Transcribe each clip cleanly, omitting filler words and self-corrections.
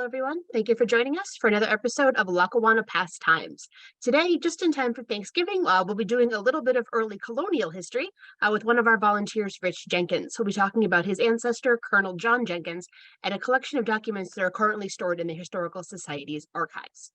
everyone. Thank you for joining us for another episode of Lackawanna Past Times. Today, just in time for Thanksgiving, we'll be doing a little bit of early colonial history with one of our volunteers, Rich Jenkins, who'll be talking about his ancestor, Colonel John Jenkins, and a collection of documents that are currently stored in the Historical Society's archives.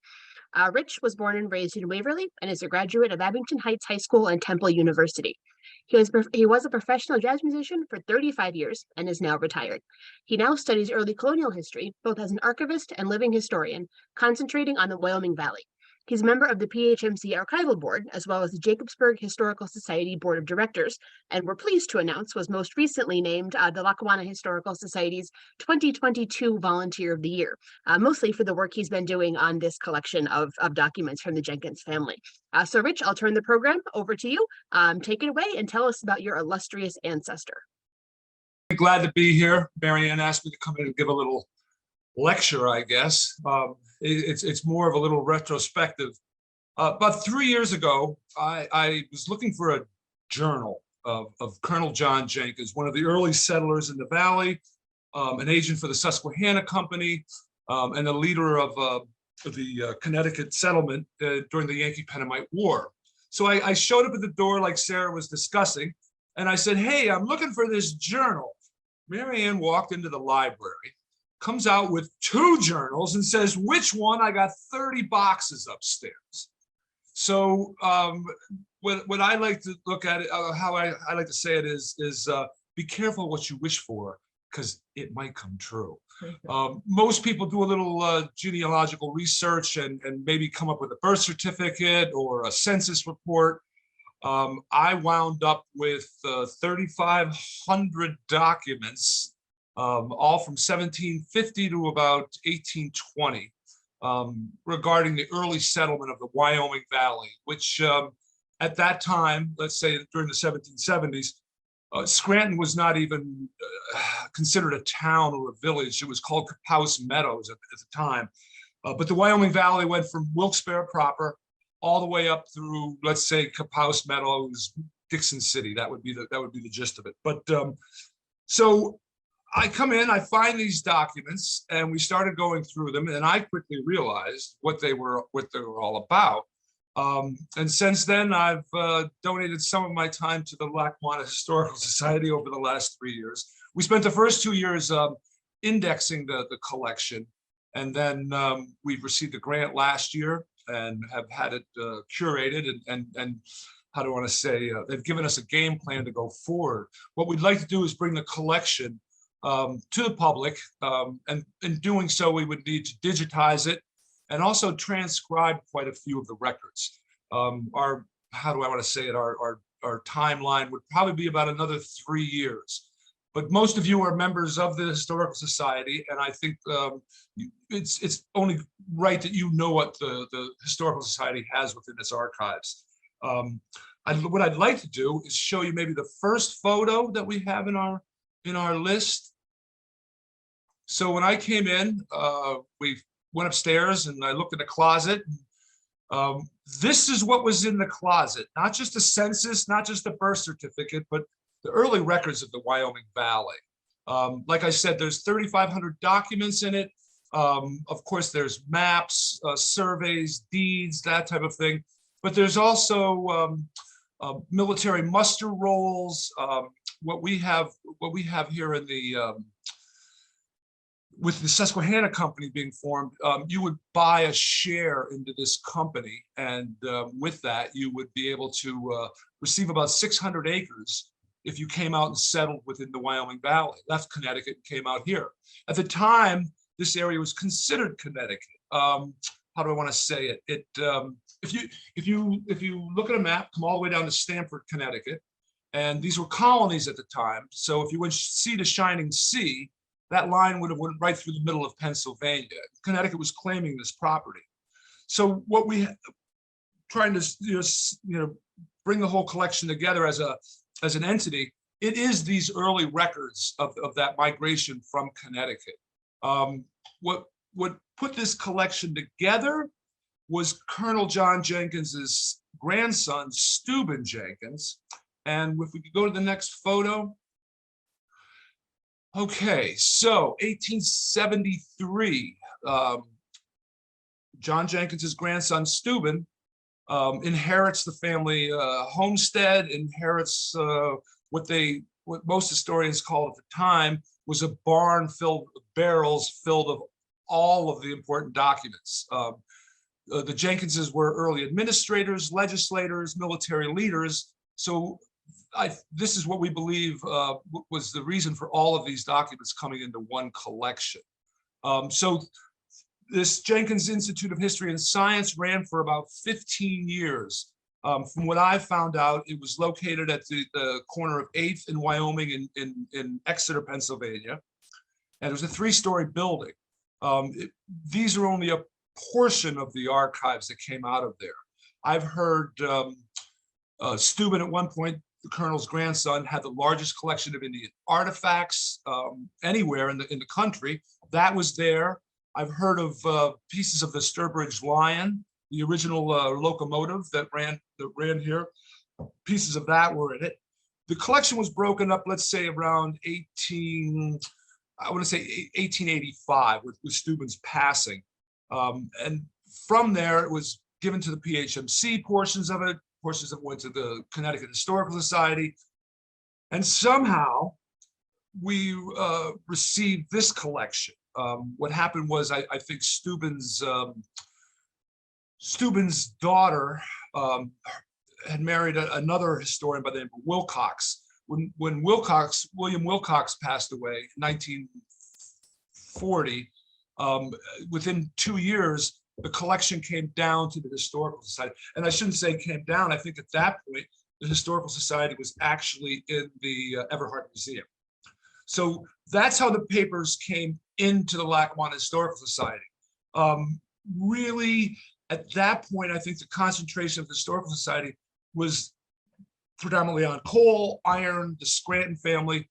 Rich was born and raised in Waverly and is a graduate of Abington Heights High School and Temple University. He was a professional jazz musician for 35 years and is now retired. He now studies early colonial history, both as an archivist and living historian, concentrating on the Wyoming Valley. He's a member of the PHMC Archival Board, as well as the Jacobsburg Historical Society Board of Directors, and we're pleased to announce was most recently named the Lackawanna Historical Society's 2022 Volunteer of the Year, mostly for the work he's been doing on this collection of documents from the Jenkins family. So Rich, I'll turn the program over to you. Take it away and tell us about your illustrious ancestor. Glad to be here. Mary Ann asked me to come in and give a little lecture, I guess. It's more of a little retrospective. About 3 years ago, I was looking for a journal of Colonel John Jenkins, one of the early settlers in the valley, an agent for the Susquehanna Company, and a leader of the Connecticut settlement during the Yankee-Pennamite War. So I showed up at the door like Sarah was discussing, and I said, "Hey, I'm looking for this journal." Mary Ann walked into the library, comes out with 2 journals and says, "Which one?" I got 30 boxes upstairs. So what I like to look at it, how I like to say it is be careful what you wish for, because it might come true. Most people do a little genealogical research and maybe come up with a birth certificate or a census report. I wound up with 3,500 documents, all from 1750 to about 1820, regarding the early settlement of the Wyoming Valley, which at that time, let's say during the 1770s, Scranton was not even considered a town or a village. It was called House Meadows at the time. But the Wyoming Valley went from Wilkes-Barre proper all the way up through, let's say, House Meadows, Dixon City. That would be the gist of it. But so I come in, I find these documents, and we started going through them, and I quickly realized what they were all about. And since then, I've donated some of my time to the Lackawanna Historical Society over the last 3 years. We spent the first 2 years indexing the collection, and then we've received a grant last year and have had it curated and how do I want to say, they've given us a game plan to go forward. What we'd like to do is bring the collection to the public, and in doing so, we would need to digitize it and also transcribe quite a few of the records. Our, how do I want to say it, our timeline would probably be about another 3 years. But most of you are members of the Historical Society, and I think it's only right that you know what the Historical Society has within its archives. What I'd like to do is show you maybe the first photo that we have in our list. So when I came in, we went upstairs and I looked in the closet. This is what was in the closet, not just a census, not just a birth certificate, but the early records of the Wyoming Valley. Like I said, there's 3,500 documents in it. Of course, there's maps, surveys, deeds, that type of thing. But there's also military muster rolls. What we have here in the with the Susquehanna Company being formed, you would buy a share into this company, and with that, you would be able to receive about 600 acres if you came out and settled within the Wyoming Valley, left Connecticut and came out here. At the time, this area was considered Connecticut. How do I want to say it? If you look at a map, come all the way down to Stamford, Connecticut, and these were colonies at the time. So if you would see the shining sea, that line would have went right through the middle of Pennsylvania. Connecticut was claiming this property. So what we trying to bring the whole collection together as an entity, it is these early records of that migration from Connecticut. What put this collection together was Colonel John Jenkins's grandson, Steuben Jenkins. And if we could go to the next photo. Okay, so 1873, John Jenkins's grandson Steuben inherits the family homestead, inherits what most historians called at the time was a barn filled with barrels filled of all of the important documents. The Jenkinses were early administrators, legislators, military leaders. So this is what we believe was the reason for all of these documents coming into one collection. So this Jenkins Institute of History and Science ran for about 15 years. From what I found out, it was located at the corner of 8th and Wyoming in Exeter, Pennsylvania. And it was a 3-story building. These are only a portion of the archives that came out of there. I've heard Steuben at one point, the colonel's grandson, had the largest collection of Indian artifacts anywhere in the country. That was there. I've heard of pieces of the Sturbridge Lion, the original locomotive that ran here. Pieces of that were in it. The collection was broken up, let's say around 1885 with Steuben's passing. And from there, it was given to the PHMC, portions of it went to the Connecticut Historical Society. And somehow we received this collection. What happened was, I think Steuben's daughter had married another historian by the name of Wilcox. When William Wilcox passed away in 1940, within 2 years, the collection came down to the Historical Society. And I shouldn't say came down. I think at that point, the Historical Society was actually in the Everhart Museum. So that's how the papers came into the Lackawanna Historical Society. Really, at that point, I think the concentration of the Historical Society was predominantly on coal, iron, the Scranton family.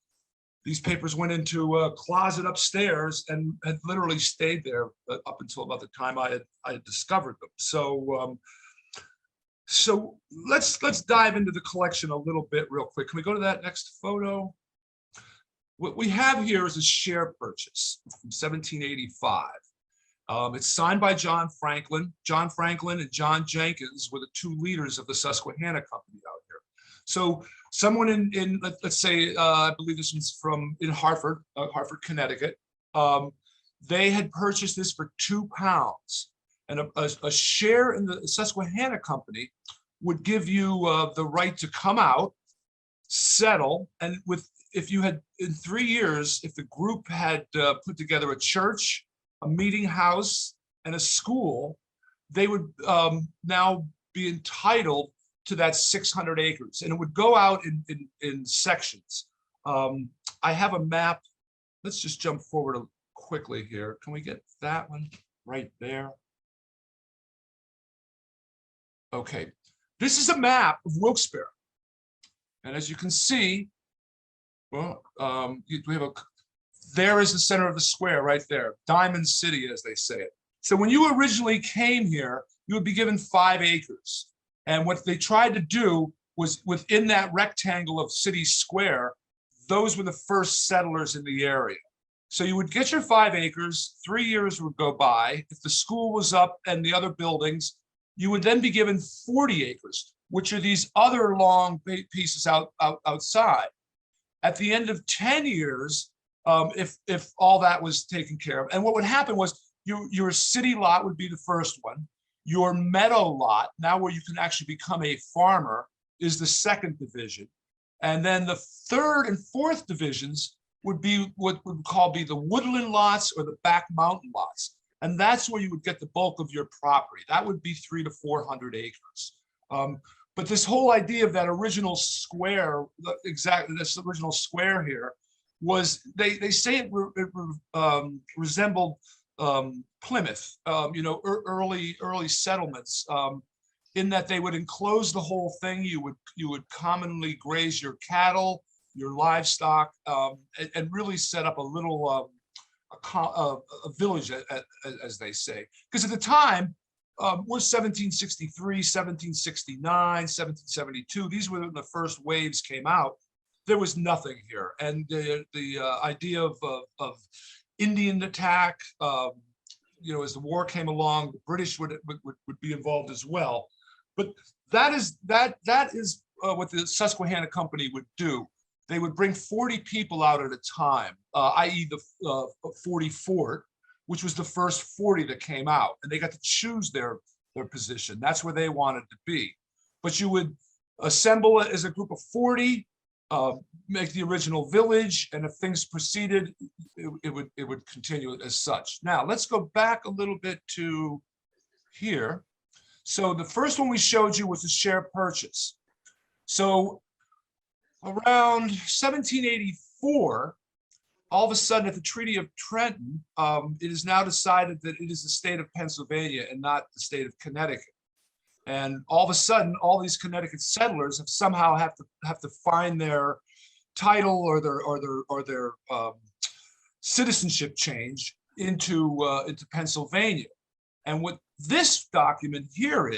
These papers went into a closet upstairs and had literally stayed there up until about the time I had discovered them. So let's dive into the collection a little bit real quick. Can we go to that next photo? What we have here is a share purchase from 1785. It's signed by John Franklin. John Franklin and John Jenkins were the 2 leaders of the Susquehanna Company out here. So someone in let's say, I believe this one's in Hartford, Connecticut. They had purchased this for £2, and a share in the Susquehanna Company would give you the right to come out, settle, and if you had in 3 years, if the group had put together a church, a meeting house, and a school, they would now be entitled to that 600 acres, and it would go out in sections. I have a map. Let's just jump forward quickly here. Can we get that one right there? Okay, this is a map of Wilkes-Barre, and as you can see, well, we have there is the center of the square right there, Diamond City, as they say it. So when you originally came here, you would be given 5 acres. And what they tried to do was, within that rectangle of City Square, those were the first settlers in the area. So you would get your 5 acres, 3 years would go by. If the school was up and the other buildings, you would then be given 40 acres, which are these other long pieces outside. At the end of 10 years, if all that was taken care of, and what would happen was your city lot would be the first one. Your meadow lot, now where you can actually become a farmer, is the second division. And then the third and fourth divisions would be what we would call the woodland lots or the back mountain lots. And that's where you would get the bulk of your property. That would be 300 to 400 acres. But this whole idea of that original square, exactly this original square here, was they say it resembled Plymouth, early settlements, in that they would enclose the whole thing. You would commonly graze your cattle, your livestock, and really set up a little a village, as they say. Because at the time, we're 1763, 1769, 1772. These were when the first waves came out. There was nothing here, and the idea of Indian attack, as the war came along, the British would be involved as well. But that is what the Susquehanna Company would do. They would bring 40 people out at a time, i.e. the 40 Fort, which was the first 40 that came out, and they got to choose their position. That's where they wanted to be. But you would assemble it as a group of 40, make the original village, and if things proceeded, it would continue as such. Now let's go back a little bit to here. So the first one we showed you was the share purchase. So around 1784, all of a sudden at the Treaty of Trenton, it is now decided that it is the state of Pennsylvania and not the state of Connecticut. And all of a sudden, all these Connecticut settlers have somehow have to find their title or their citizenship change into Pennsylvania. And what this document here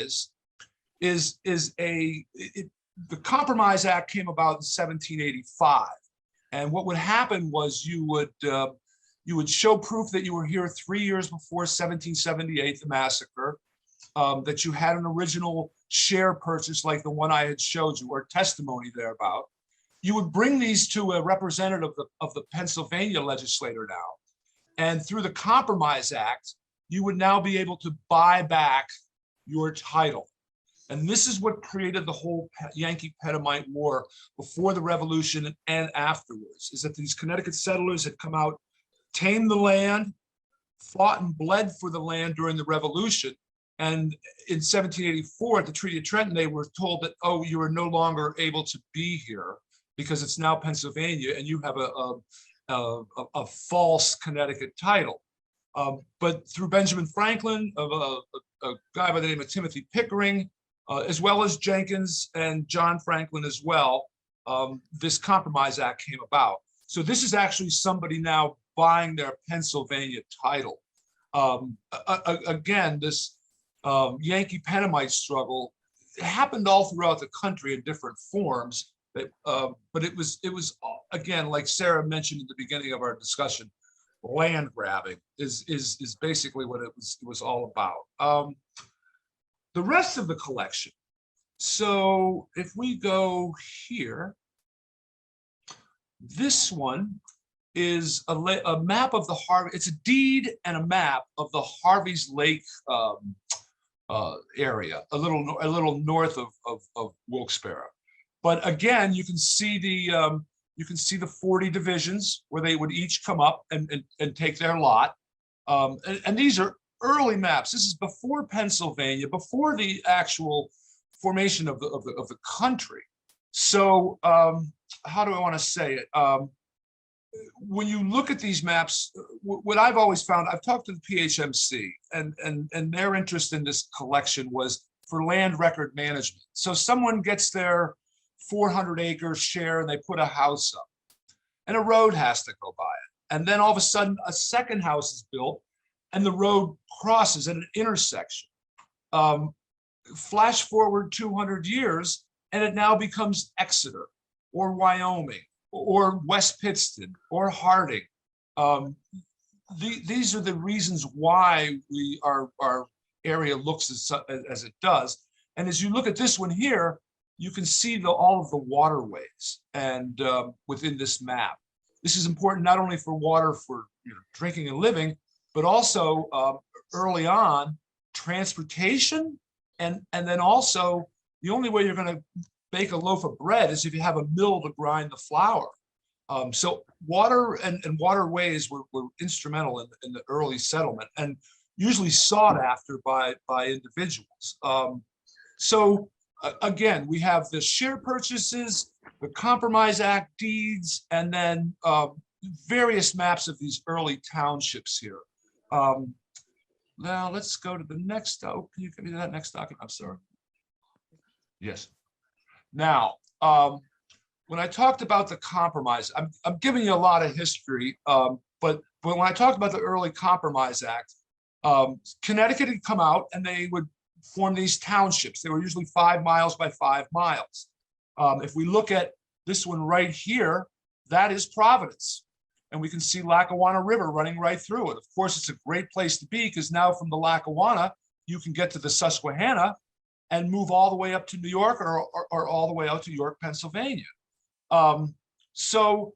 the Compromise Act came about in 1785. And what would happen was you would show proof that you were here 3 years before 1778, the massacre, that you had an original share purchase like the one I had showed you, or testimony thereabout. You would bring these to a representative of the Pennsylvania legislator now. And through the Compromise Act, you would now be able to buy back your title. And this is what created the whole Yankee-Pennamite War before the Revolution and afterwards, is that these Connecticut settlers had come out, tamed the land, fought and bled for the land during the Revolution. And in 1784, at the Treaty of Trenton, they were told that, oh, you are no longer able to be here because it's now Pennsylvania and you have a false Connecticut title. But through Benjamin Franklin, a guy by the name of Timothy Pickering, as well as Jenkins and John Franklin as well, this Compromise Act came about. So this is actually somebody now buying their Pennsylvania title. Again, this Yankee-Pennamite struggle happened all throughout the country in different forms, but it was again, like Sarah mentioned at the beginning of our discussion, land grabbing is basically what it was all about. The rest of the collection. So if we go here, this one is a map of the Harvey. It's a deed and a map of the Harveys Lake area, a little north of Wilkes-Barre. But again, you can see the 40 divisions where they would each come up and take their lot. And these are early maps. This is before Pennsylvania, before the actual formation of the country. So how do I want to say it? When you look at these maps, what I've always found, I've talked to the PHMC, and their interest in this collection was for land record management. So someone gets their 400-acre share and they put a house up, and a road has to go by it. And then all of a sudden, a second house is built, and the road crosses at an intersection. Flash forward 200 years, and it now becomes Exeter or Wyoming or West Pittston or Harding. These are the reasons why our area looks as it does. And as you look at this one here, you can see all of the waterways and within this map. This is important not only for water for drinking and living, but also early on transportation, and then also the only way you're going to bake a loaf of bread is if you have a mill to grind the flour. So water and waterways were instrumental in the early settlement and usually sought after by individuals. Again, we have the share purchases, the Compromise Act deeds, and then various maps of these early townships here. Now let's go to the next. Oh, can you give me that next document? I'm sorry. Yes. Now, when I talked about the Compromise, I'm giving you a lot of history, but when I talked about the early Compromise Act, Connecticut had come out and they would form these townships. They were usually 5 miles by 5 miles. If we look at this one right here, that is Providence. and we can see Lackawanna River running right through it. Of course, it's a great place to be because now from the Lackawanna, you can get to the Susquehanna and move all the way up to New York or all the way out to York, Pennsylvania. So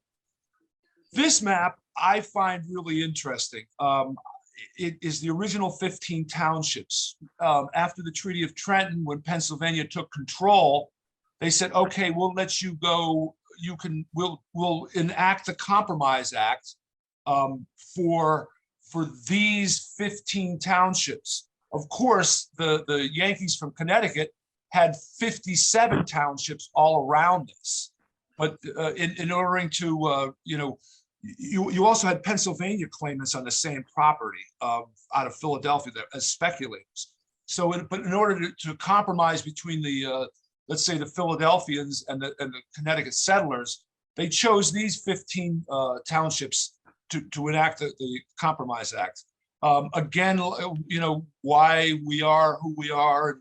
this map I find really interesting. It is the original 15 townships. After the Treaty of Trenton, when Pennsylvania took control, they said, okay, we'll let you go. We'll enact the Compromise Act for these 15 townships. Of course, the Yankees from Connecticut had 57 townships all around this. But in ordering to, you also had Pennsylvania claimants on the same property out of Philadelphia as speculators. So, but in order to compromise between the, let's say, the Philadelphians and the Connecticut settlers, they chose these 15 townships to enact the Compromise Act. Again, why we are who we are and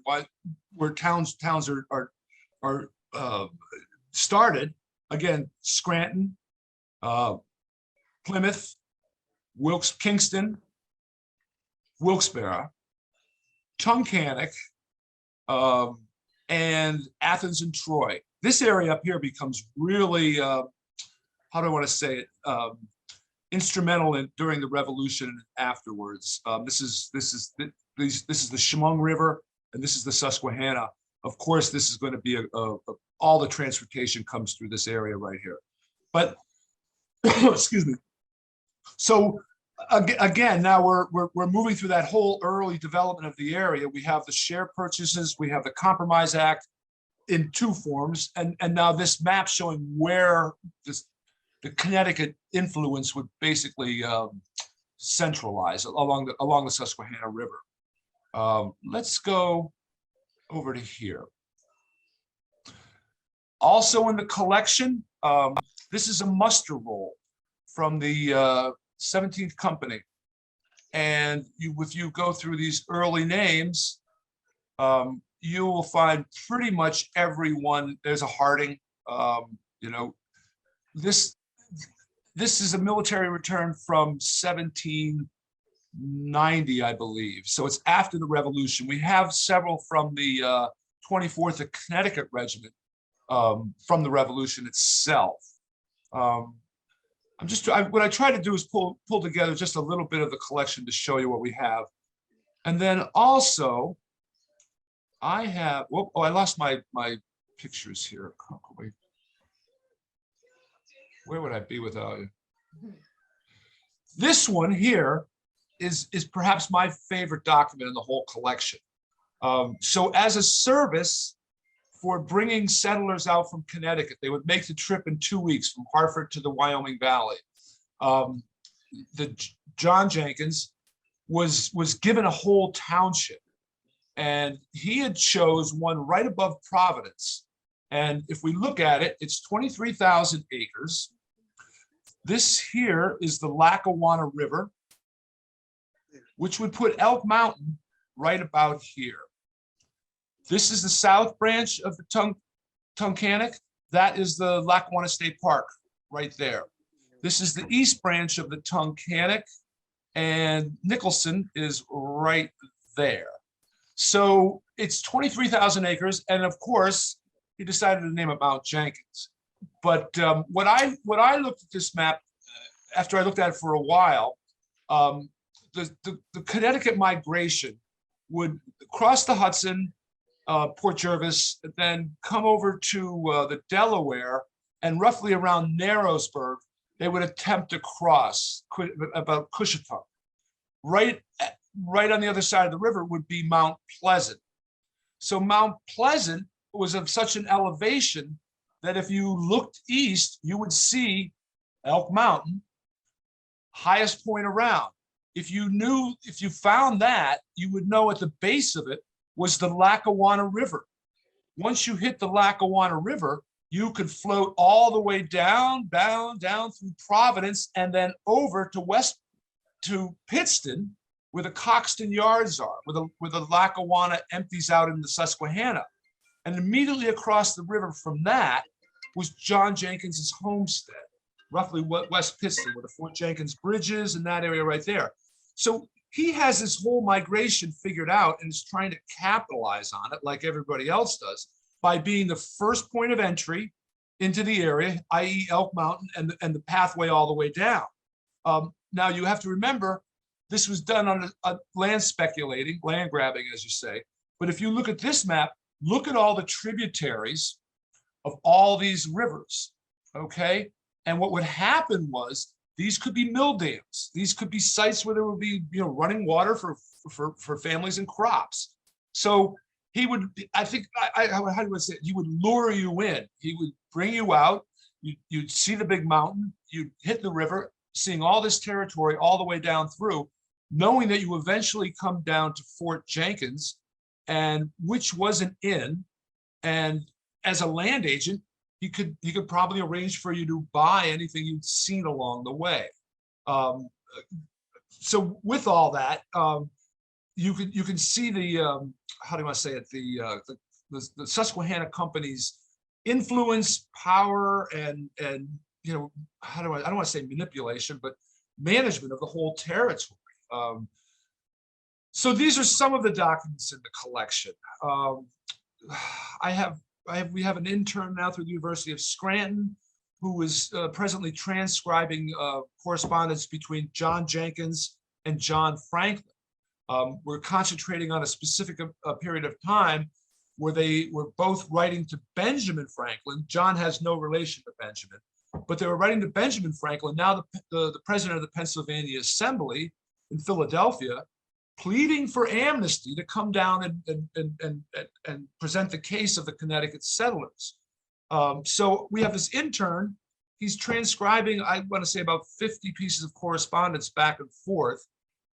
where towns are started. Again, Scranton, Plymouth, Kingston, Wilkes-Barre, Tunkhannock, and Athens and Troy. This area up here becomes really, how do I want to say it, instrumental during the Revolution and afterwards. This is the Chemung River, and this is the Susquehanna. Of course, this is going to be all the transportation comes through this area right here. But excuse me. So again, now we're moving through that whole early development of the area. We have the share purchases, we have the Compromise Act in two forms, and now this map showing where the Connecticut influence would basically centralize along the Susquehanna River. Let's go over to here. Also in the collection, this is a muster roll from the 17th Company. And if you go through these early names, you will find pretty much everyone. There's a Harding. This is a military return from 1790, I believe. So it's after the Revolution. We have several from the 24th Connecticut Regiment from the Revolution itself. What I try to do is pull together just a little bit of the collection to show you what we have. And then also, I have, I lost my pictures here. Where would I be without you? This one here is perhaps my favorite document in the whole collection. So as a service for bringing settlers out from Connecticut, they would make the trip in 2 weeks from Hartford to the Wyoming Valley. John Jenkins was given a whole township, and he had chose one right above Providence. And if we look at it, it's 23,000 acres. This here is the Lackawanna River, which would put Elk Mountain right about here. This is the south branch of the Tunkhannock. That is the Lackawanna State Park right there. This is the east branch of the Tunkhannock, and Nicholson is right there. So it's 23,000 acres, and of course, he decided to name it Mount Jenkins. But when I looked at this map, after I looked at it for a while, the Connecticut migration would cross the Hudson, Port Jervis, then come over to the Delaware, and roughly around Narrowsburg, they would attempt to cross about Cushitung. Right on the other side of the river would be Mount Pleasant. So Mount Pleasant was of such an elevation that if you looked east, you would see Elk Mountain, highest point around. If you found that, you would know at the base of it was the Lackawanna River. Once you hit the Lackawanna River, you could float all the way down through Providence and then over to Pittston, where the Coxton Yards are, where the Lackawanna empties out into the Susquehanna. And immediately across the river from that was John Jenkins's homestead, roughly West Pittston, where the Fort Jenkins Bridge is, in that area right there. So he has this whole migration figured out and is trying to capitalize on it like everybody else does by being the first point of entry into the area, i.e. Elk Mountain and the pathway all the way down. Now you have to remember, this was done on a land speculating, land grabbing, as you say. But if you look at this map, look at all the tributaries of all these rivers, okay? And what would happen was these could be mill dams. These could be sites where there would be, running water for families and crops. So he would, I think, how do I say it? He would lure you in. He would bring you out. You'd see the big mountain. You'd hit the river, seeing all this territory all the way down through, knowing that you eventually come down to Fort Jenkins, and which was an inn. And as a land agent, he could probably arrange for you to buy anything you'd seen along the way. So with all that, you can see the how do I say it, the Susquehanna Company's influence, power, and I don't want to say manipulation, but management of the whole territory. So these are some of the documents in the collection. We have an intern now through the University of Scranton who is presently transcribing correspondence between John Jenkins and John Franklin. We're concentrating on a specific period of time where they were both writing to Benjamin Franklin. John has no relation to Benjamin, but they were writing to Benjamin Franklin, now the president of the Pennsylvania Assembly in Philadelphia, pleading for amnesty to come down and present the case of the Connecticut settlers. So we have this intern. He's transcribing, I want to say, about 50 pieces of correspondence back and forth,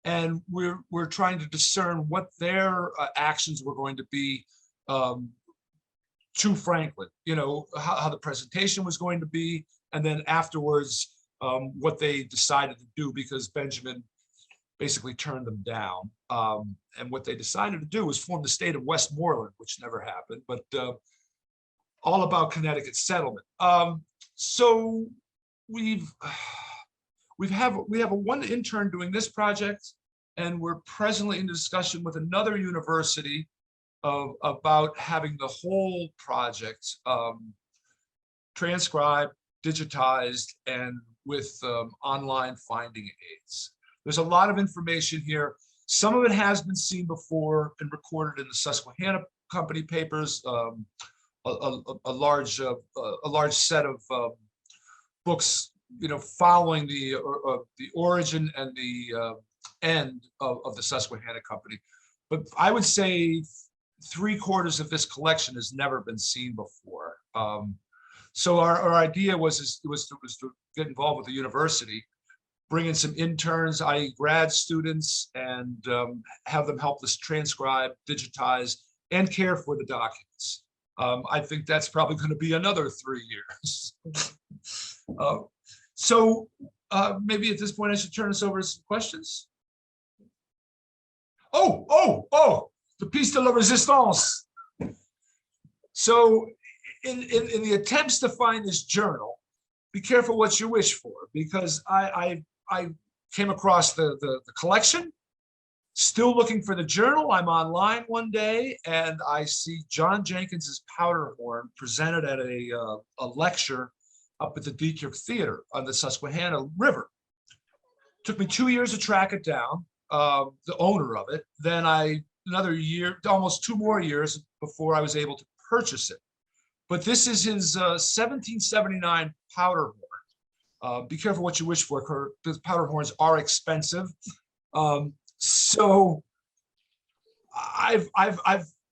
and we're trying to discern what their actions were going to be to Franklin. How the presentation was going to be, and then afterwards what they decided to do, because Benjamin basically turned them down. And what they decided to do was form the state of Westmoreland, which never happened, but all about Connecticut settlement. So we have one intern doing this project, and we're presently in discussion with another university about having the whole project transcribed, digitized, and with online finding aids. There's a lot of information here. Some of it has been seen before and recorded in the Susquehanna Company papers, a large set of books, following the origin and the end of the Susquehanna Company. But I would say 3/4 of this collection has never been seen before. So our idea was to get involved with the university, bring in some interns, i.e. grad students, and have them help us transcribe, digitize, and care for the documents. I think that's probably going to be another 3 years. So maybe at this point I should turn this over to some questions. Oh, the piece de la resistance. So in the attempts to find this journal, be careful what you wish for, because I came across the collection, still looking for the journal. I'm online one day and I see John Jenkins's powder horn presented at a lecture up at the Dietrich Theater on the Susquehanna River. Took me 2 years to track it down, the owner of it. Then another year, almost 2 more years before I was able to purchase it. But this is his 1779 powder horn. Be careful what you wish for, because powder horns are expensive. So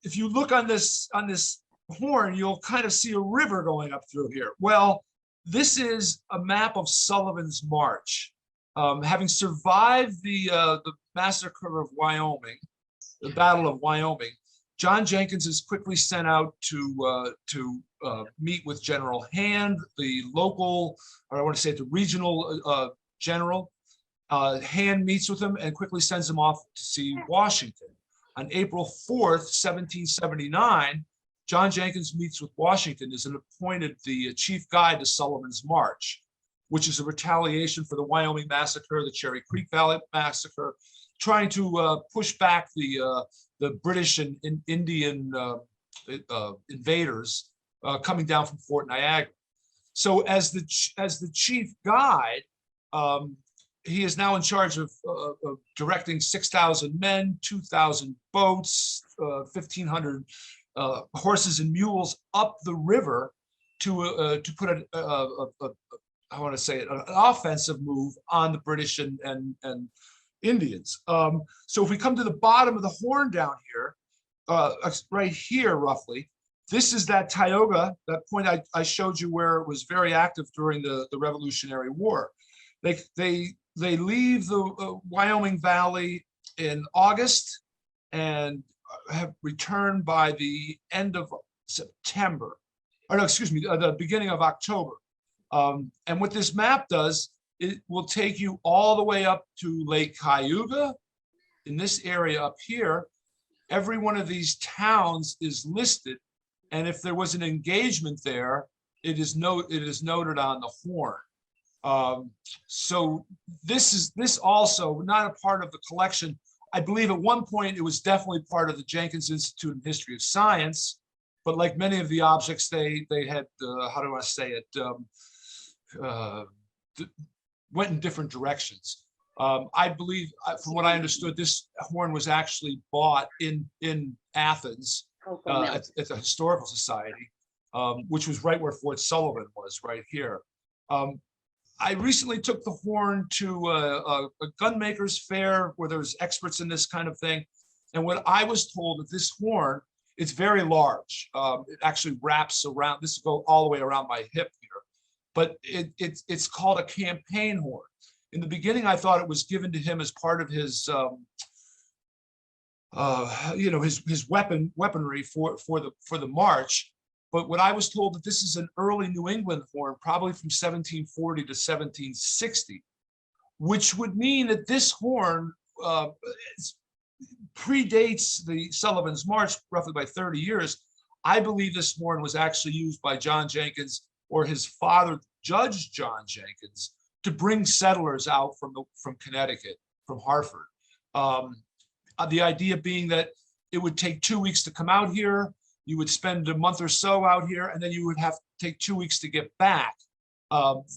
if you look on this horn, you'll kind of see a river going up through here. Well, this is a map of Sullivan's March. Having survived the massacre of Wyoming, the Battle of Wyoming, John Jenkins is quickly sent out to meet with General Hand, the local, or I want to say the regional general. Hand meets with him and quickly sends him off to see Washington. On April 4th, 1779, John Jenkins meets with Washington, is appointed the chief guide to Sullivan's March. which is a retaliation for the Wyoming Massacre, the Cherry Creek Valley Massacre, trying to push back the British and Indian invaders coming down from Fort Niagara. So as the chief guide, he is now in charge of directing 6,000 men, 2,000 boats, 1,500 horses and mules up the river to put I want to say an offensive move on the British and Indians. So if we come to the bottom of the horn down here, right here roughly, this is that Tioga, that point I showed you where it was very active during the Revolutionary War. They leave the Wyoming Valley in August and have returned by the end of September, or no, excuse me, the beginning of October. And what this map does, it will take you all the way up to Lake Cayuga. In this area up here, every one of these towns is listed, and if there was an engagement there, it is noted on the horn. So this also not a part of the collection. I believe at one point it was definitely part of the Jenkins Institute in History of Science, but like many of the objects, they had how do I say it? Went in different directions. I believe, from what I understood, this horn was actually bought in Athens at the Historical Society, which was right where Fort Sullivan was, right here. I recently took the horn to a gunmaker's fair where there's experts in this kind of thing. And what I was told that this horn, it's very large. It actually wraps around, this will go all the way around my hip here. But it's called a campaign horn. In the beginning, I thought it was given to him as part of his, his weaponry for the march. But what I was told that this is an early New England horn, probably from 1740 to 1760, which would mean that this horn predates the Sullivan's March roughly by 30 years. I believe this horn was actually used by John Jenkins or his father, Judge John Jenkins, to bring settlers out from Connecticut, from Hartford. The idea being that it would take 2 weeks to come out here, you would spend a month or so out here, and then you would have to take 2 weeks to get back.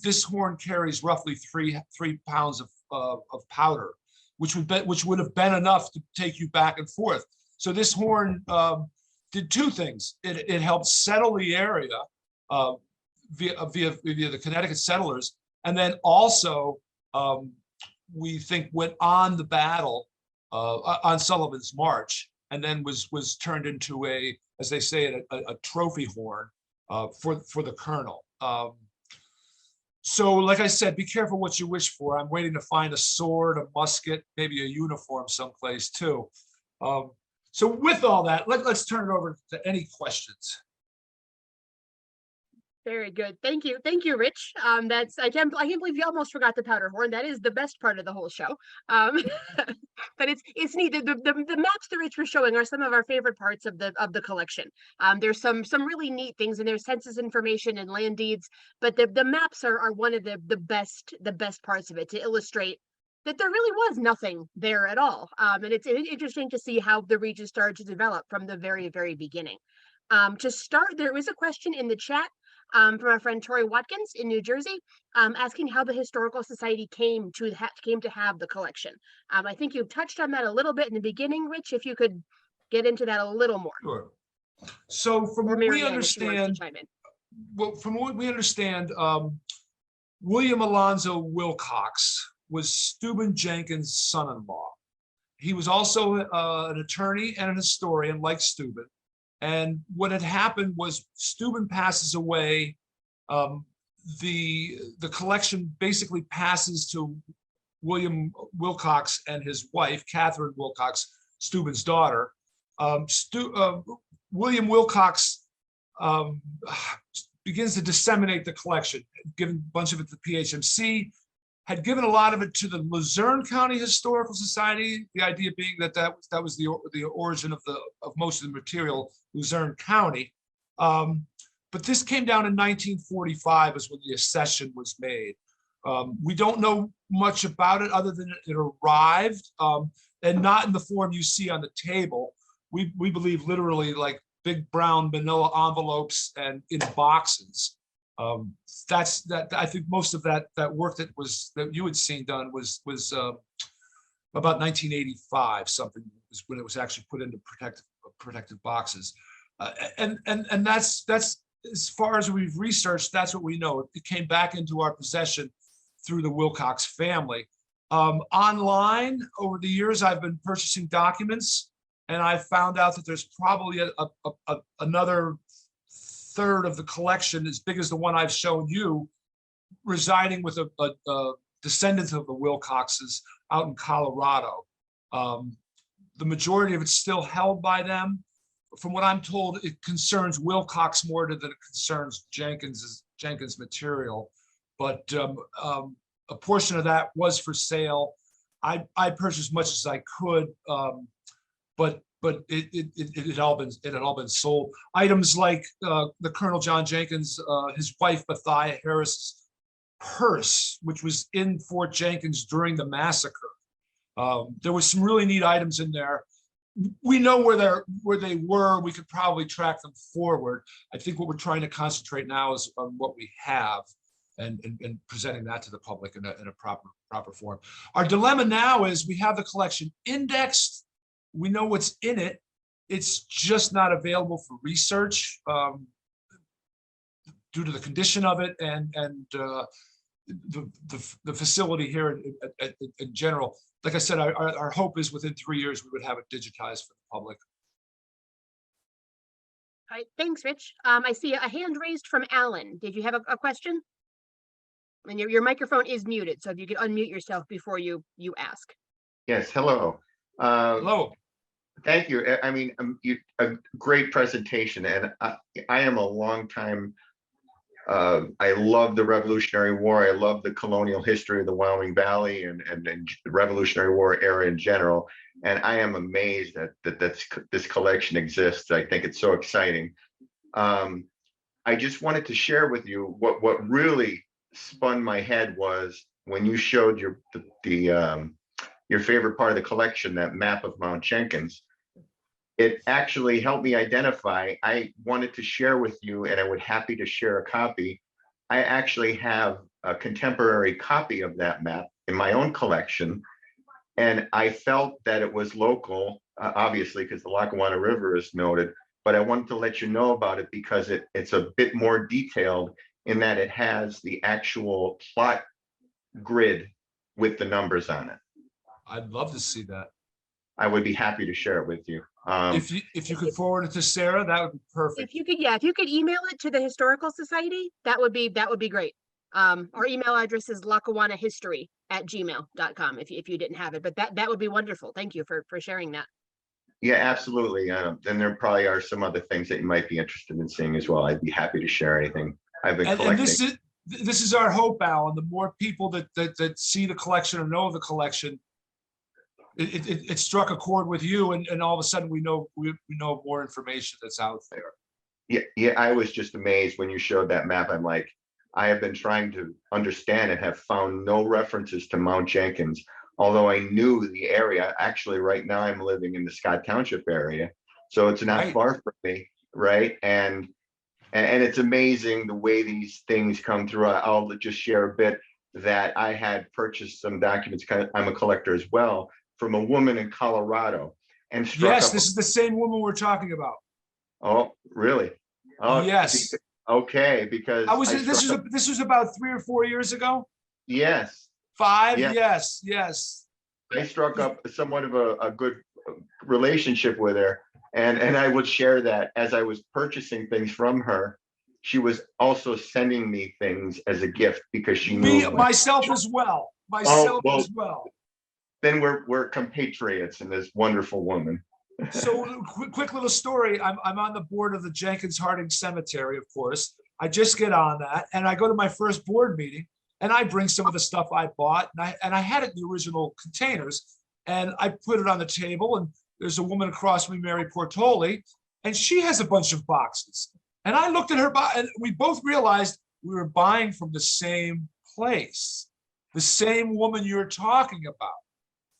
This horn carries roughly three pounds of powder, which would have been enough to take you back and forth. So this horn did two things. It helped settle the area via the Connecticut settlers, and then also we think went on the battle on Sullivan's March, and then was turned into a, as they say, a trophy horn for the colonel. So like I said, be careful what you wish for. I'm waiting to find a sword, a musket, maybe a uniform someplace too. So with all that, let's turn it over to any questions. Very good. Thank you, Rich. I can't believe you almost forgot the powder horn. That is the best part of the whole show. But it's neat. The maps that Rich was showing are some of our favorite parts of the collection. There's some really neat things, and there's census information and land deeds. But the maps are one of the best parts of it, to illustrate that there really was nothing there at all. And it's interesting to see how the region started to develop from the very, very beginning. To start, there was a question in the chat from our friend Tori Watkins in New Jersey, asking how the Historical Society came to have the collection. I think you touched on that a little bit in the beginning, Rich. If you could get into that a little more. Sure. So from what we understand, William Alonzo Wilcox was Steuben Jenkins' son-in-law. He was also an attorney and an historian like Steuben. And what had happened was Steuben passes away. The collection basically passes to William Wilcox and his wife, Catherine Wilcox, Steuben's daughter. William Wilcox begins to disseminate the collection, given a bunch of it to the PHMC, had given a lot of it to the Luzerne County Historical Society. The idea being that was the origin of most of the material, Luzerne County. But this came down in 1945 is when the accession was made. We don't know much about it other than it arrived, and not in the form you see on the table. We believe literally like big brown manila envelopes and in boxes. That's that. I think most of that work that you had seen done was about 1985. Something was when it was actually put into protective boxes, and that's as far as we've researched. That's what we know. It came back into our possession through the Wilcox family. Online over the years, I've been purchasing documents, and I found out that there's probably another third of the collection, as big as the one I've shown you, residing with a descendant of the Wilcoxes out in Colorado. The majority of it's still held by them. From what I'm told, it concerns Wilcox more than it concerns Jenkins material. But a portion of that was for sale. I purchased as much as I could, but it had all been sold. Items like the Colonel John Jenkins, his wife Bethia Harris's purse, which was in Fort Jenkins during the massacre. There was some really neat items in there. We know where they were. We could probably track them forward. I think what we're trying to concentrate now is on what we have and presenting that to the public in a proper form. Our dilemma now is we have the collection indexed. We know what's in it. It's just not available for research due to the condition of it and the facility here in general. Like I said, our hope is within 3 years we would have it digitized for the public. All right, thanks, Rich. I see a hand raised from Alan. Did you have a question? And your microphone is muted, so if you could unmute yourself before you ask. Yes, hello. Hello. Thank you. I mean, a great presentation, and I am a long time. I love the Revolutionary War. I love the colonial history of the Wyoming Valley and the Revolutionary War era in general. And I am amazed that this collection exists. I think it's so exciting. I just wanted to share with you what really spun my head was when you showed your favorite part of the collection, that map of Mount Jenkins. It actually helped me identify. I wanted to share with you, and I would happy to share a copy. I actually have a contemporary copy of that map in my own collection, and I felt that it was local, obviously, because the Lackawanna River is noted, but I wanted to let you know about it because it's a bit more detailed in that it has the actual plot grid with the numbers on it. I'd love to see that. I would be happy to share it with you. If you could forward it to Sarah, that would be perfect. If you could email it to the Historical Society, that would be great. Our email address is lackawannahistory@gmail.com if you didn't have it, but that would be wonderful. Thank you for sharing that. Yeah, absolutely. Then there probably are some other things that you might be interested in seeing as well. I'd be happy to share anything I've been collecting. And this is our hope, Alan. The more people that see the collection or know of the collection, it struck a chord with you, and all of a sudden we know more information that's out there. Yeah, I was just amazed when you showed that map. I'm like, I have been trying to understand and have found no references to Mount Jenkins, although I knew the area. Actually, right now I'm living in the Scott Township area, so it's not far from me, right? And it's amazing the way these things come through. I'll just share a bit that I had purchased some documents. I'm a collector as well, from a woman in Colorado, and yes, this is the same woman we're talking about. Oh, really? Oh, yes. Okay, because this was about 3 or 4 years ago. Yes. 5. Yes. Yes. I struck up somewhat of a good relationship with her, and I would share that as I was purchasing things from her. She was also sending me things as a gift because she knew myself as well. As well. Then we're compatriots in this wonderful woman. So quick little story. I'm on the board of the Jenkins Harding Cemetery, of course. I just get on that, and I go to my first board meeting, and I bring some of the stuff I bought, and I had it in the original containers, and I put it on the table. And there's a woman across from me, Mary Portoli, and she has a bunch of boxes. And I looked at her, and we both realized we were buying from the same place. the same woman you're talking about.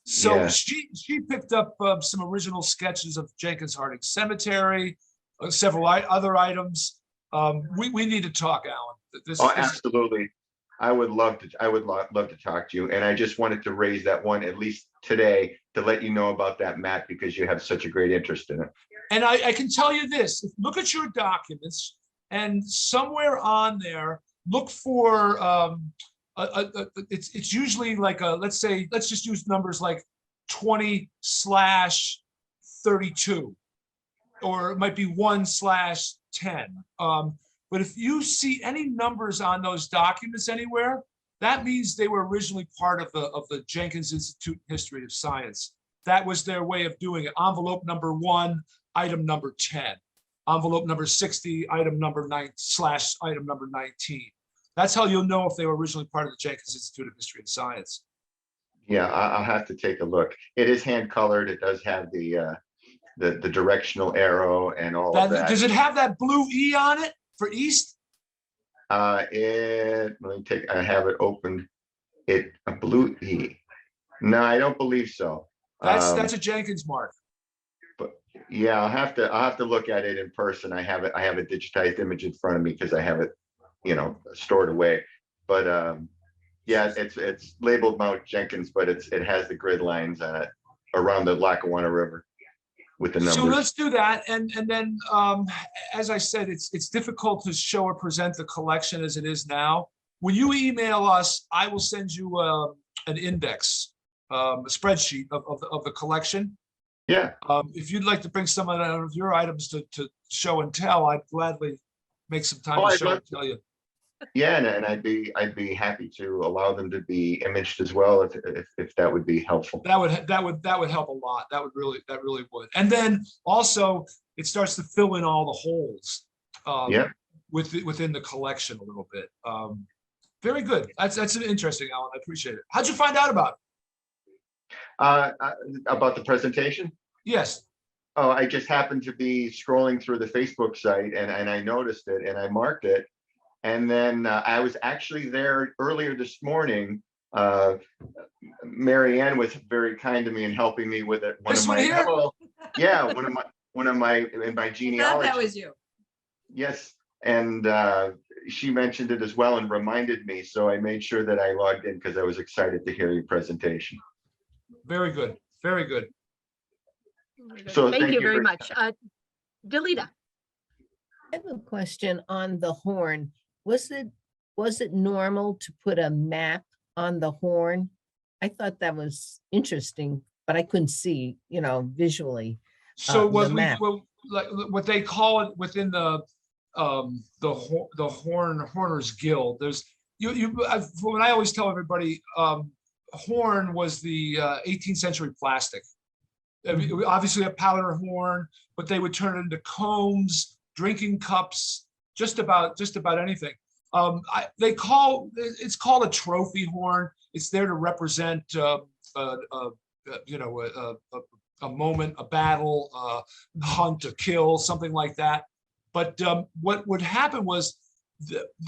So Yeah. she picked up some original sketches of Jenkins Harding Cemetery, several other items. We need to talk, Alan. Oh, absolutely. I would love to. I would love to talk to you. And I just wanted to raise that one at least today to let you know about that map because you have such a great interest in it. And I can tell you this: look at your documents, and somewhere on there, look for it's usually like a, let's just use numbers like 20/32, or it might be 1/10. But if you see any numbers on those documents anywhere, that means they were originally part of the Jenkins Institute History of Science. That was their way of doing it. Envelope number 1, item number 10. Envelope number 60, item number 9/item number 19. That's how you'll know if they were originally part of the Jenkins Institute of History and Science. Yeah, I'll have to take a look. It is hand colored. It does have the directional arrow and all of that. Does it have that blue E on it for east? Let me take. I have it opened. A blue E. No, I don't believe so. That's a Jenkins mark. But yeah, I'll have to look at it in person. I have a digitized image in front of me because I have it, stored away. But yeah, it's labeled Mount Jenkins, but it has the grid lines on it around the Lackawanna River with the numbers. So let's do that, and then as I said, it's difficult to show or present the collection as it is now. When you email us, I will send you an index, a spreadsheet of the collection. Yeah. If you'd like to bring some of your items to show and tell, I'd gladly make some time to show and tell you. Yeah, and I'd be happy to allow them to be imaged as well if that would be helpful. That would help a lot. That really would. And then also it starts to fill in all the holes. Within the collection a little bit. Very good. That's interesting, Alan. I appreciate it. How'd you find out about it? About the presentation? Yes. Oh, I just happened to be scrolling through the Facebook site and I noticed it and I marked it. And then I was actually there earlier this morning. Mary Ann was very kind to me in helping me with it. One of my in my genealogy. That was you. Yes, and she mentioned it as well and reminded me. So I made sure that I logged in because I was excited to hear your presentation. Very good. Very good. So thank you very much. Delita. I have a question on the horn. Was it normal to put a map on the horn? I thought that was interesting, but I couldn't see, visually. So what they call it within the Horners Guild, there's when I always tell everybody, horn was the 18th century plastic. I mean, obviously a powder horn, but they would turn it into combs, drinking cups, just about anything. It's called a trophy horn. It's there to represent a moment, a battle, a hunt, a kill, something like that. But what would happen was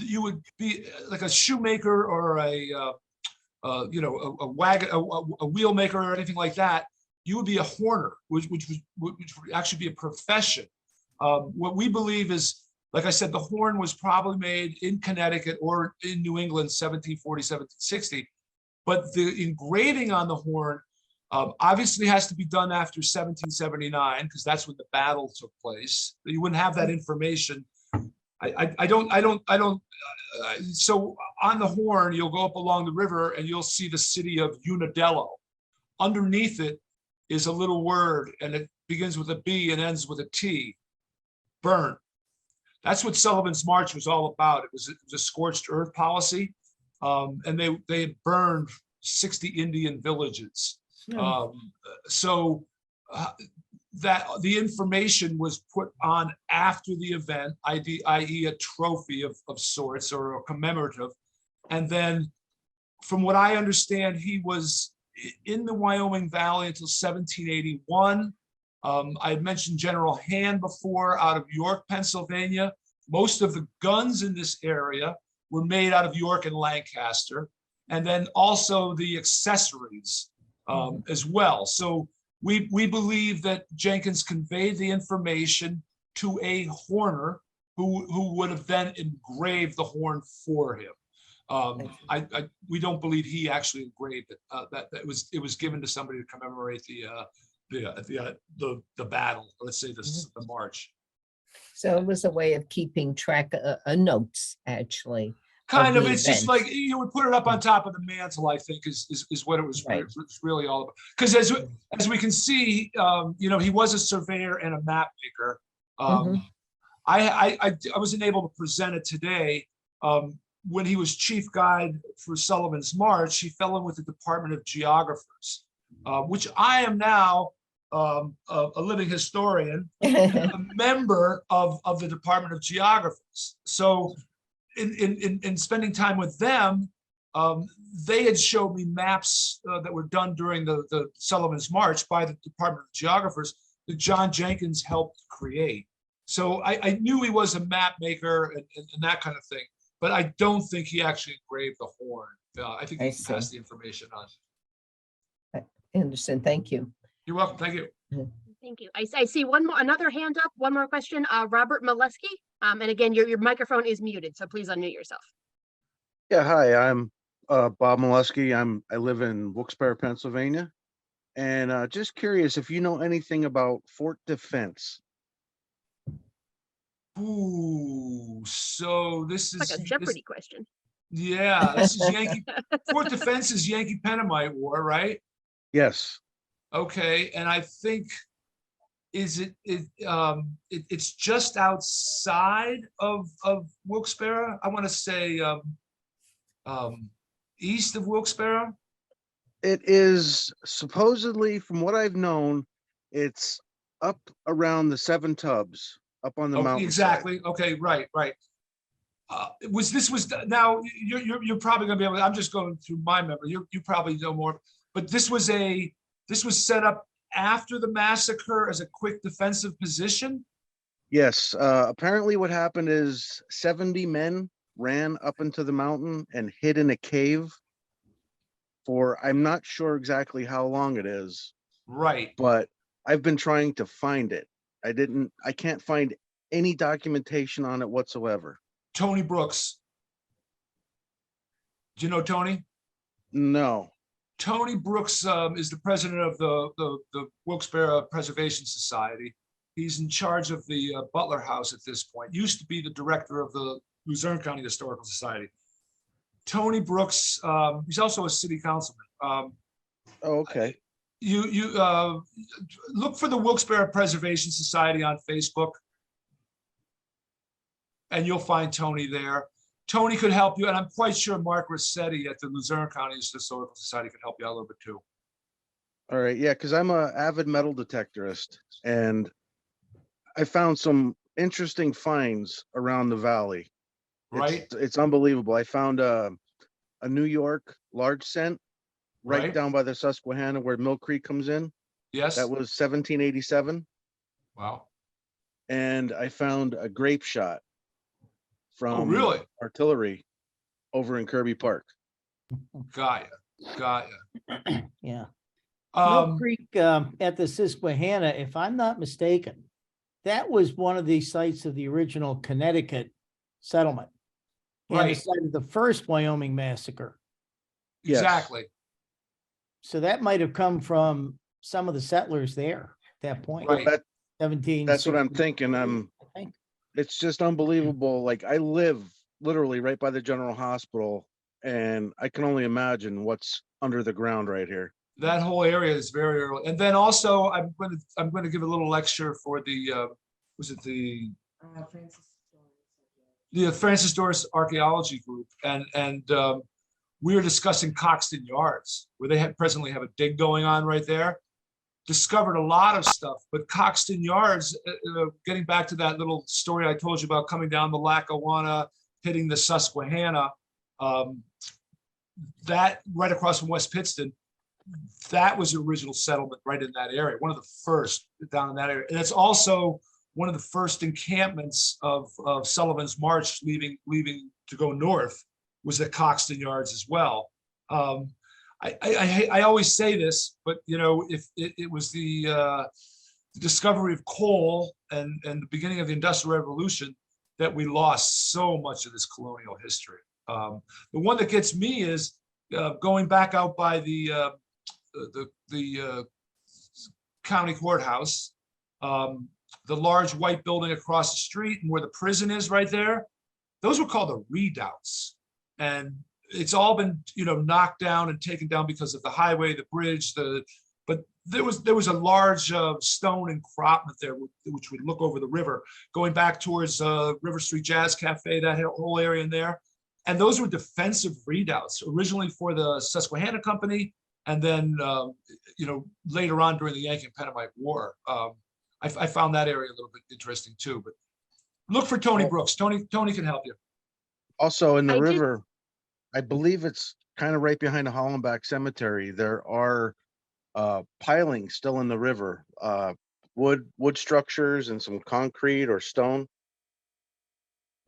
you would be like a shoemaker or a wagon, a wheel maker or anything like that. You would be a horner, which would actually be a profession. What we believe is, like I said, the horn was probably made in Connecticut or in New England, 1740, 1760. But the engraving on the horn obviously has to be done after 1779 because that's when the battle took place. You wouldn't have that information. So on the horn, you'll go up along the river and you'll see the city of Unidello. Underneath it is a little word, and it begins with a B and ends with a T. Burn. That's what Sullivan's March was all about. It was a scorched earth policy, and they had burned 60 Indian villages. So that the information was put on after the event, i.e. a trophy of sorts or a commemorative. And then from what I understand, he was in the Wyoming Valley until 1781. I had mentioned General Hand before, out of York, Pennsylvania. Most of the guns in this area were made out of York and Lancaster. and then also the accessories as well. So we believe that Jenkins conveyed the information to a horner who would have then engraved the horn for him. We don't believe he actually engraved it. That it was given to somebody to commemorate the battle. Let's say the march. So it was a way of keeping track of notes, actually. Kind of, the it's just event. like you would put it up on top of the mantle, I think is what it was, Right. it was really all about. Because as we can see, he was a surveyor and a map maker. I wasn't able to present it today. When he was chief guide for Sullivan's March, he fell in with the Department of Geographers, which I am now a living historian, and a member of the Department of Geographers. So in spending time with them, they had showed me maps that were done during the Sullivan's March by the Department of Geographers that John Jenkins helped create. So I knew he was a map maker and that kind of thing, but I don't think he actually engraved the horn. I think he passed the information on. I understand. Thank you. You're welcome. Thank you. Thank you. I see another hand up, one more question. Robert Molesky. And again, your microphone is muted, so please unmute yourself. Yeah, hi, I'm Bob Molesky. I live in Wilkes-Barre, Pennsylvania. And just curious if you know anything about Fort Defense. Ooh, so this is It's like a Jeopardy question. Yeah, this is Yankee. Fort Defense is Yankee Pennamite War, right? Yes. Okay, and I think it's just outside of Wilkes-Barre. I want to say east of Wilkes-Barre. It is supposedly, from what I've known, it's up around the Seven Tubs, up on the mountain. Exactly. Okay, right. Now you're probably going to be able to, I'm just going through my memory. You probably know more, but this was set up after the massacre as a quick defensive position. Yes. Apparently what happened is 70 men ran up into the mountain and hid in a cave for, I'm not sure exactly how long it is. Right. But I've been trying to find it. I can't find any documentation on it whatsoever. Tony Brooks. Do you know Tony? No. Tony Brooks is the president of the Wilkes-Barre Preservation Society. He's in charge of the Butler House at this point. Used to be the director of the Luzerne County Historical Society. Tony Brooks, he's also a city councilman. Oh, okay. You look for the Wilkes-Barre Preservation Society on Facebook, and you'll find Tony there. Tony could help you, and I'm quite sure Mark Rossetti at the Luzerne County Historical Society can help you out a little bit too. All right, yeah, because I'm an avid metal detectorist, and I found some interesting finds around the valley. Right. It's unbelievable. I found a New York large cent right down by the Susquehanna where Mill Creek comes in. Yes. That was 1787. Wow. And I found a grape shot from really? artillery over in Kirby Park. Got ya. Yeah. Mill Creek at the Susquehanna, if I'm not mistaken, that was one of the sites of the original Connecticut settlement. And the site of the first Wyoming massacre. Yes. Exactly. So that might have come from some of the settlers there at that point. Right. Well, 17. that's what I'm thinking. It's just unbelievable. Like, I live literally right by the General Hospital, and I can only imagine what's under the ground right here. That whole area is very early. And then also I'm going to give a little lecture for the Francis Doris Archaeology Group, and we were discussing Coxton Yards, where they presently have a dig going on right there. Discovered a lot of stuff, but Coxton Yards, getting back to that little story I told you about coming down the Lackawanna, hitting the Susquehanna, that right across from West Pittston, that was the original settlement right in that area, one of the first down in that area. And it's also one of the first encampments of Sullivan's March leaving to go north was at Coxton Yards as well. I always say this, but you know, if it was the discovery of coal and the beginning of the Industrial Revolution that we lost so much of this colonial history. The one that gets me is going back out by the county courthouse, the large white building across the street and where the prison is right there. Those were called the redoubts. And it's all been, you know, knocked down and taken down because of the highway, the bridge, but there was a large stone encroachment there, which would look over the river, going back towards River Street Jazz Cafe, that whole area in there. And those were defensive redoubts, originally for the Susquehanna Company, and then, you know, later on during the Yankee and Pennamite War. I found that area a little bit interesting too, but look for Tony Brooks. Tony can help you. Also in the I did- river, I believe it's kind of right behind the Hollenbach Cemetery. There are pilings still in the river, wood structures and some concrete or stone.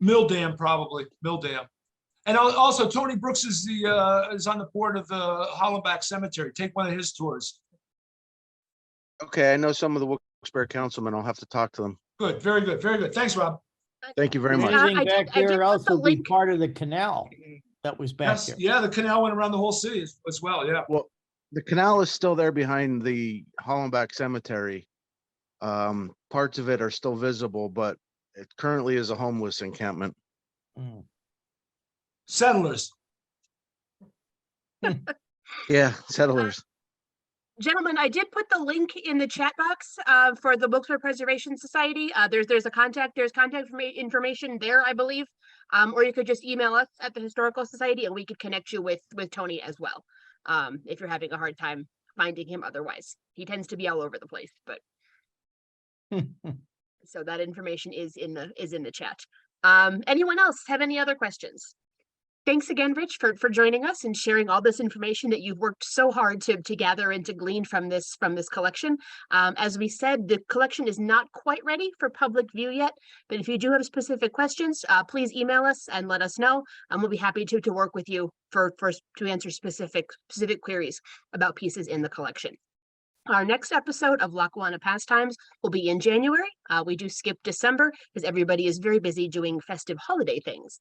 Mill Dam, probably Mill Dam. And also Tony Brooks is on the board of the Hollenbach Cemetery. Take one of his tours. Okay, I know some of the Wilkes-Barre councilmen. I'll have to talk to them. Good, very good, very good. Thanks, Rob. Thank you very much. Anything I back did there put else the will be link- part of the canal that was back Yes, there. yeah, the canal went around the whole city as well. Yeah. Well, the canal is still there behind the Hollenbach Cemetery. Parts of it are still visible, but it currently is a homeless encampment. Mm. Settlers. Yeah, settlers. Gentlemen, I did put the link in the chat box for the Wilkes-Barre Preservation Society. There's contact information there, I believe. Or you could just email us at the Historical Society and we could connect you with Tony as well. If you're having a hard time finding him otherwise. He tends to be all over the place, but so that information is in the chat. Anyone else have any other questions? Thanks again, Rich, for joining us and sharing all this information that you've worked so hard to gather and to glean from this collection. As we said, the collection is not quite ready for public view yet, but if you do have specific questions, please email us and let us know, and we'll be happy to work with you to answer specific queries about pieces in the collection. Our next episode of Lackawanna Pastimes will be in January. We do skip December because everybody is very busy doing festive holiday things.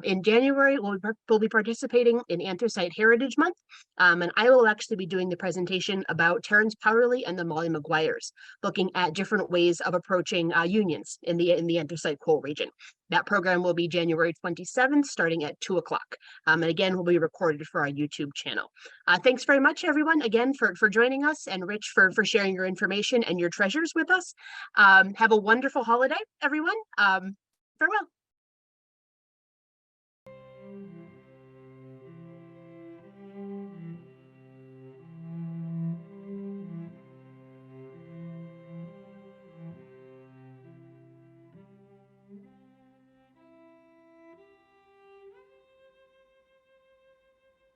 In January, we'll be participating in Anthracite Heritage Month, and I will actually be doing the presentation about Terrence Powerley and the Molly Maguires, looking at different ways of approaching unions in the anthracite coal region. That program will be January 27th, starting at 2 o'clock. And again, will be recorded for our YouTube channel. Thanks very much, everyone, again, for joining us, and Rich for sharing your information and your treasures with us. Have a wonderful holiday, everyone. Farewell.